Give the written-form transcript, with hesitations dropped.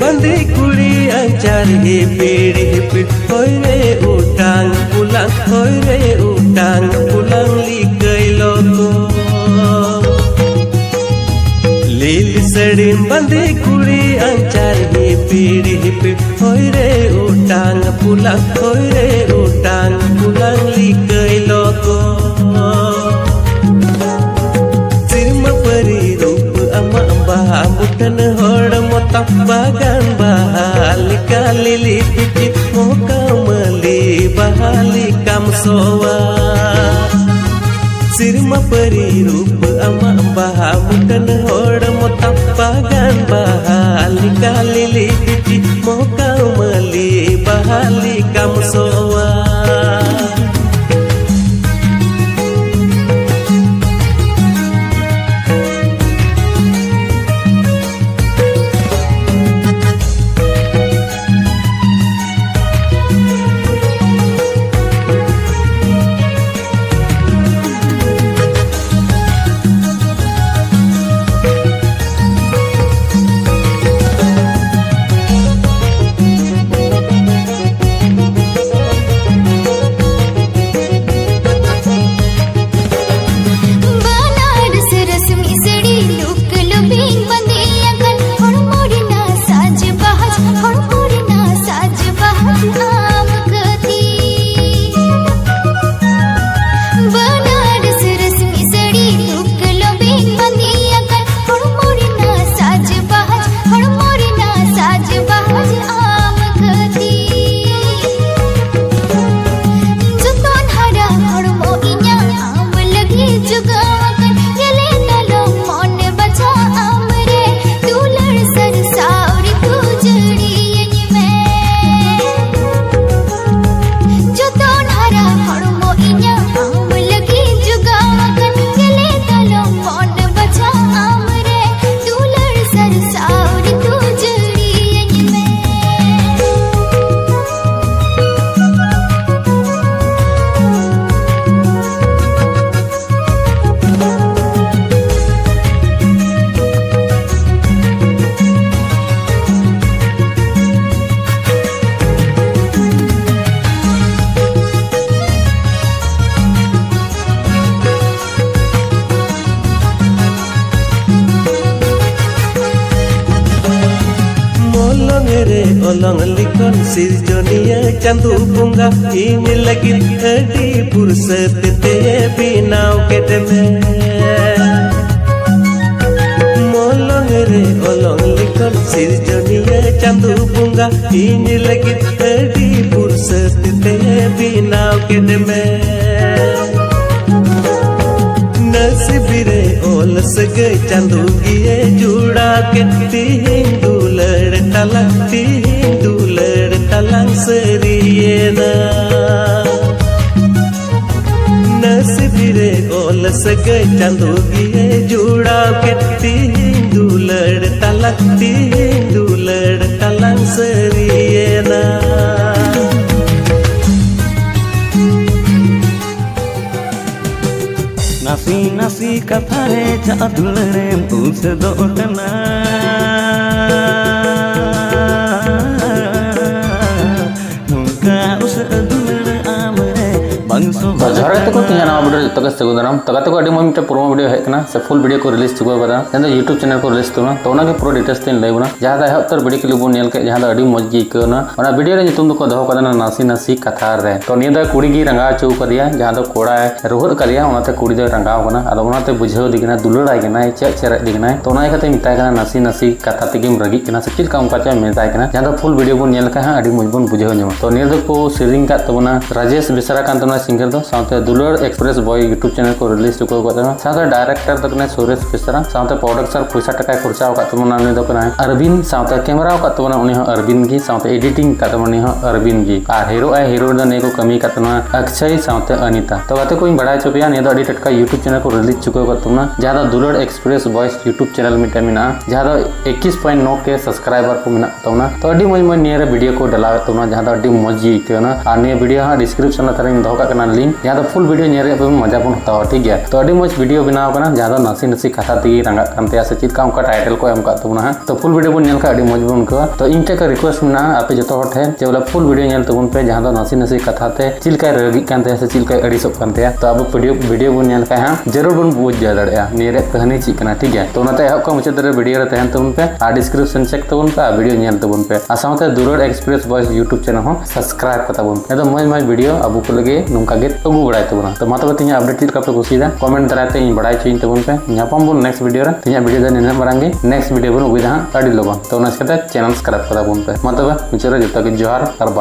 bandi kuri ancar hipir hoy re utang pulang likai loko lil sadim bandi kuri ancar hipir hoy re utang pulang likai loko sirma pari rup ama baha bukan hor motak bagan bahali kalili picit moka meli bahali kam sowa sirma pari rup ama baha bukan hor motak bagan bahali kalili picit moka meli bahali kam sowa olong likon sirjoniya chandu bunga ini lagi adi pursat te binaw kedeme molong re olong likon sirjoniya chandu bunga ini lagi adi pursat te binaw kedeme nasibire ol sagai chandu giye juda ke dular talang seriyena nasibire ol sagai chandu giye juda ke dular talang seriyena nasi kathare chadulare pulse dotana nunca usadulare amare bangso जहर तक नाम video तक सगुदाराम तक अभी मैं मिट्टे promo video हेकना से full video को release चुका जहाँ यूट्यूब चैनल को रिलीज तोना तो पूरा डिटेल्स तीन लैबना जहाँ एहतर वीडियो के लिए नेल के जहाँ मज गीकना वीडियो नीतुम को दो नासी नासी कथा रे तो निया कुड़ी गी रंगा चौ कदिया जहाँ कोड़ा रुहद कदिया कुड़ी दो रंगावना अदे बुझाव दिगना दुलड़ाईना चेक चेरेज दिगना तो मताना नासी नासी कथा तेम रगीना से चलका उनका मताना जहाँ फुल वीडियो बन मज बन बुझाव नामा तो निया को सेरिंग तबना राजेश बेसरा कान सिंगर दो साथ दुलड़ एक्सप्रेस बॉय यूट्यूब चैनल को रिलीज चुका साथ डायरेक्टर तक सुरेश बेसरा साथ प्रोडक्शन पैसा टका खर्चा अरविंद साथ कैमरा अरविंद गी साथ एडिटिंग अरविंद गी और हीरो हीरो को कमी अक्षय साथ अनिता तो गाते को बड़ा चुपया निया टटका यूट्यूब चैनल को रिलीज चुका जहाँ दुलड़ एक्सप्रेस बॉयस यूट्यूब चैनल मिट्टे में जहाँ 21.9 के सब्सक्राइबर को मेना तो मज मज निया वीडियो को डलावे जहाँ मज गी और वीडियो डिस्क्रिप्शन दो लिंक जहाँ फुल वीडियो नेरे पे मजा बन हतावा ठीक गया। तो अड़ी मज वीडियो बनाव कना जहां दो नासी नासी कथा तगी रंगा कानते से चित का उनका टाइटल को एम का तबना है। तो फुल वीडियो बन नेल का अड़ी मज बन को। तो इन टे का रिक्वेस्ट ना आपे जतो हट है जे बोला फुल वीडियो नेल तबन पे जहां दो नासी नासी कथा ते चिलका रगी कानते से चिलका अड़ी सब कानते। तो अब वीडियो बन नेल का हां जरूर बन बुझ जा दड़या नेरे कहानी ची कना ठीक है। तो नाते हक का मुचे दरे वीडियो रे तहन तबन पे आ डिस्क्रिप्शन चेक तबन पे वीडियो नेल तबन पे आ साथे दुरड़ एक्सप्रेस वॉइस यूट्यूब चैनल हो सब्सक्राइब कता बन पे। तो मज वीडियो अब को लगे नुका गे अगु बड़ाय तबना। तो माता तिया अपडेट चित का पे कुसीदा कमेंट दराते इन बड़ाय चिन तबन पे न्यापम बन नेक्स्ट वीडियो रे तिया वीडियो दा निना मारांगे नेक्स्ट वीडियो बन उगुदा अड़ी लगन। तो नस कते चैनल सब्सक्राइब कता बन पे माता मुचे रे जतो के जोहार और बाय।